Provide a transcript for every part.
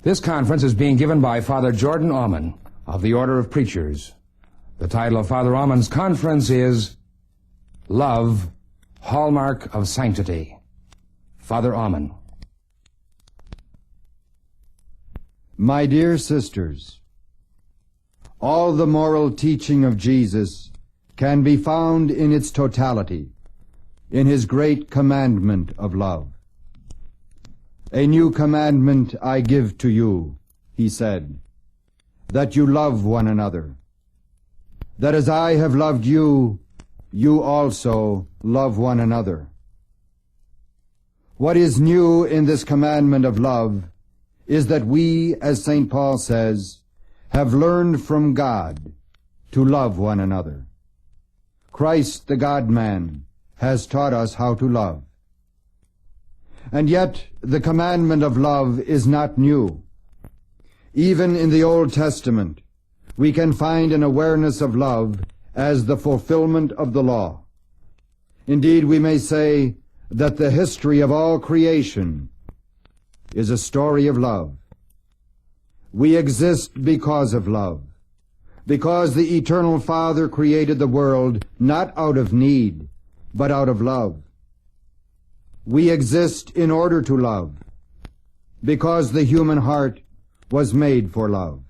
This conference is being given by Father Jordan Aumann of the Order of Preachers. The title of Father Aumann's conference is Love, Hallmark of Sanctity. Father Aumann. My dear sisters, all the moral teaching of Jesus can be found in its totality, in his great commandment of love. A new commandment I give to you, he said, that you love one another. That as I have loved you, you also love one another. What is new in this commandment of love is that we, as St. Paul says, have learned from God to love one another. Christ, the God-man, has taught us how to love. And yet the commandment of love is not new. Even in the Old Testament, we can find an awareness of love as the fulfillment of the law. Indeed, we may say that the history of all creation is a story of love. We exist because of love, because the Eternal Father created the world not out of need, but out of love. We exist in order to love, because the human heart was made for love.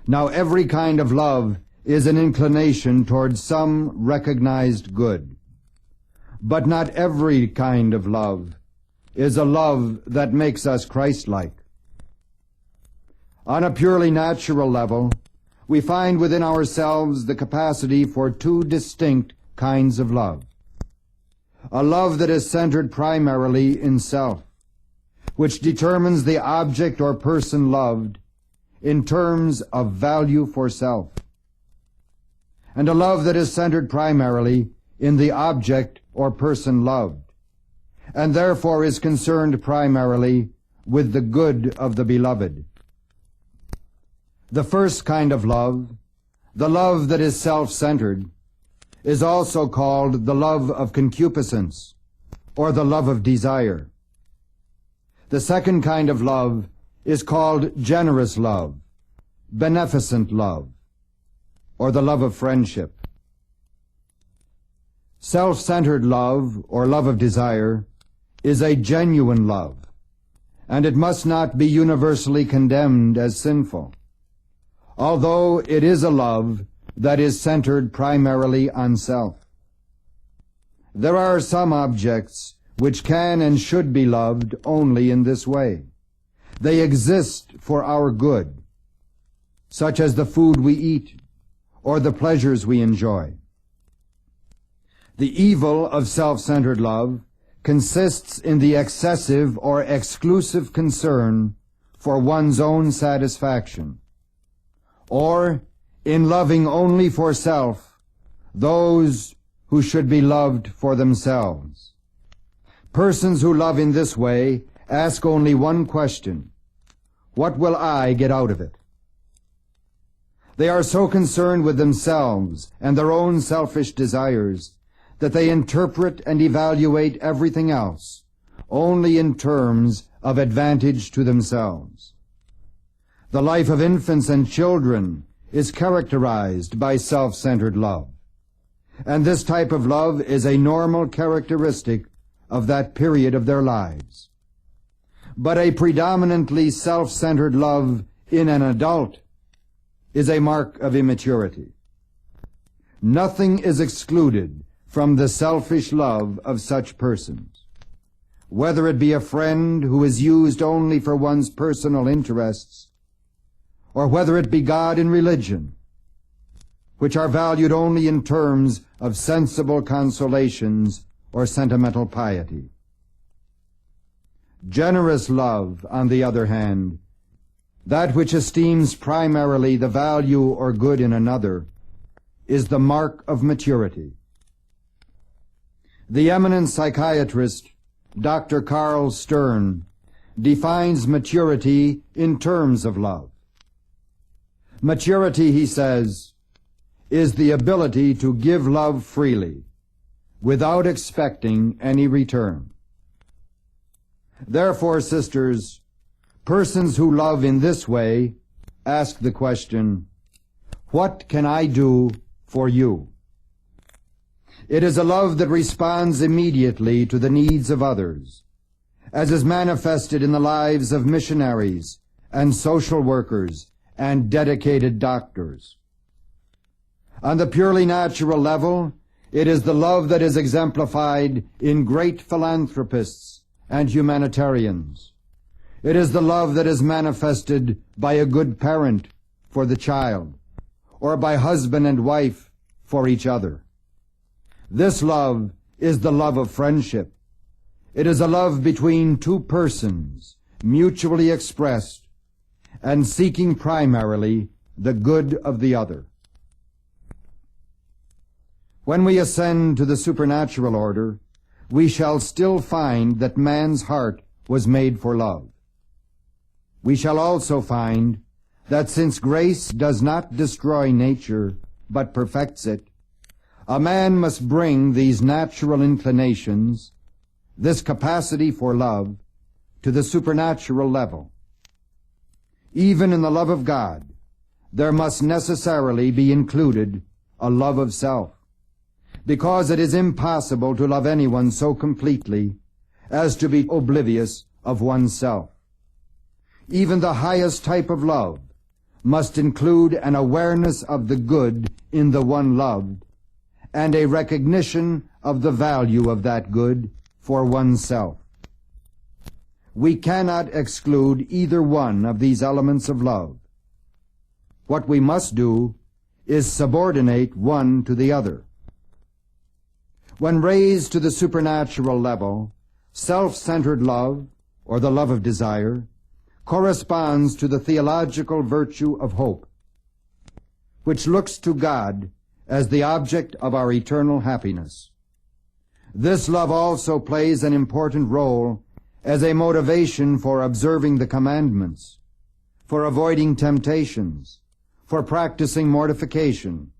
Now, every kind of love is an inclination towards some recognized good. But not every kind of love is a love that makes us Christ-like. On a purely natural level, we find within ourselves the capacity for two distinct kinds of love. A love that is centered primarily in self, which determines the object or person loved in terms of value for self. And a love that is centered primarily in the object or person loved, and therefore is concerned primarily with the good of the beloved. The first kind of love, the love that is self-centered, is also called the love of concupiscence, or the love of desire. The second kind of love is called generous love, beneficent love, or the love of friendship. Self-centered love, or love of desire, is a genuine love, and it must not be universally condemned as sinful, although it is a love that is centered primarily on self. There are some objects which can and should be loved only in this way. They exist for our good, such as the food we eat or the pleasures we enjoy. The evil of self-centered love consists in the excessive or exclusive concern for one's own satisfaction, or in loving only for self those who should be loved for themselves. Persons who love in this way ask only one question: what will I get out of it? They are so concerned with themselves and their own selfish desires that they interpret and evaluate everything else only in terms of advantage to themselves. The life of infants and children is characterized by self-centered love, and this type of love is a normal characteristic of that period of their lives. But a predominantly self-centered love in an adult is a mark of immaturity. Nothing is excluded from the selfish love of such persons, whether it be a friend who is used only for one's personal interests, or whether it be God and religion, which are valued only in terms of sensible consolations or sentimental piety. Generous love, on the other hand, that which esteems primarily the value or good in another, is the mark of maturity. The eminent psychiatrist, Dr. Carl Stern, defines maturity in terms of love. Maturity, he says, is the ability to give love freely, without expecting any return. Therefore, sisters, Persons who love in this way ask the question, what can I do for you? It is a love that responds immediately to the needs of others, as is manifested in the lives of missionaries and social workers and dedicated doctors. On the purely natural level, it is the love that is exemplified in great philanthropists and humanitarians. It is the love that is manifested by a good parent for the child, or by husband and wife for each other. This love is the love of friendship. It is a love between two persons, mutually expressed, and seeking primarily the good of the other. When we ascend to the supernatural order, we shall still find that man's heart was made for love. We shall also find that since grace does not destroy nature, but perfects it, a man must bring these natural inclinations, this capacity for love, to the supernatural level. Even in the love of God, there must necessarily be included a love of self, because it is impossible to love anyone so completely as to be oblivious of oneself. Even the highest type of love must include an awareness of the good in the one loved, and a recognition of the value of that good for oneself. We cannot exclude either one of these elements of love. What we must do is subordinate one to the other. When raised to the supernatural level, self-centered love, or the love of desire, corresponds to the theological virtue of hope, which looks to God as the object of our eternal happiness. This love also plays an important role as a motivation for observing the commandments, for avoiding temptations, for practicing mortification,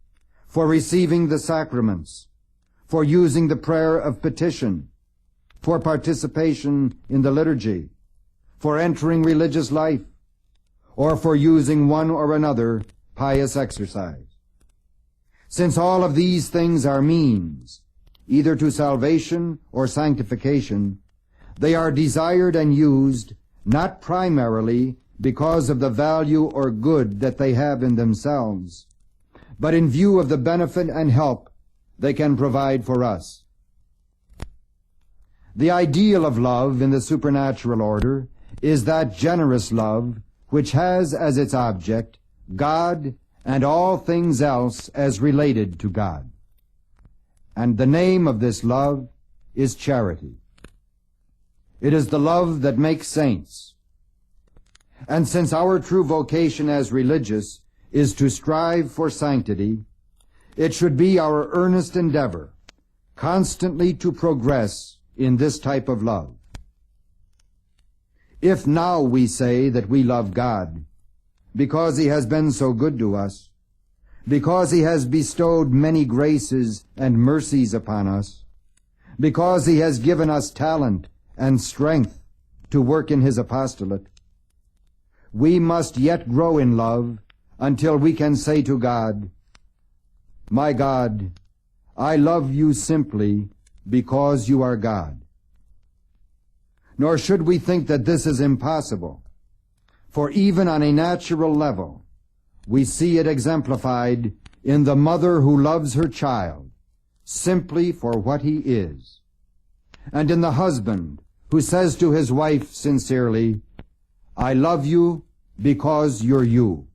for receiving the sacraments, for using the prayer of petition, for participation in the liturgy, for entering religious life, or for using one or another pious exercise. Since all of these things are means, either to salvation or sanctification, they are desired and used not primarily because of the value or good that they have in themselves, but in view of the benefit and help they can provide for us. The ideal of love in the supernatural order is that generous love which has as its object God and all things else as related to God. And the name of this love is charity. It is the love that makes saints. And since our true vocation as religious is to strive for sanctity, it should be our earnest endeavor constantly to progress in this type of love. If now we say that we love God because He has been so good to us, because He has bestowed many graces and mercies upon us, because He has given us talent and strength to work in His apostolate, we must yet grow in love until we can say to God, "My God, I love you simply because you are God." Nor should we think that this is impossible, for even on a natural level, we see it exemplified in the mother who loves her child simply for what he is, and in the husband who says to his wife sincerely, "I love you because you're you."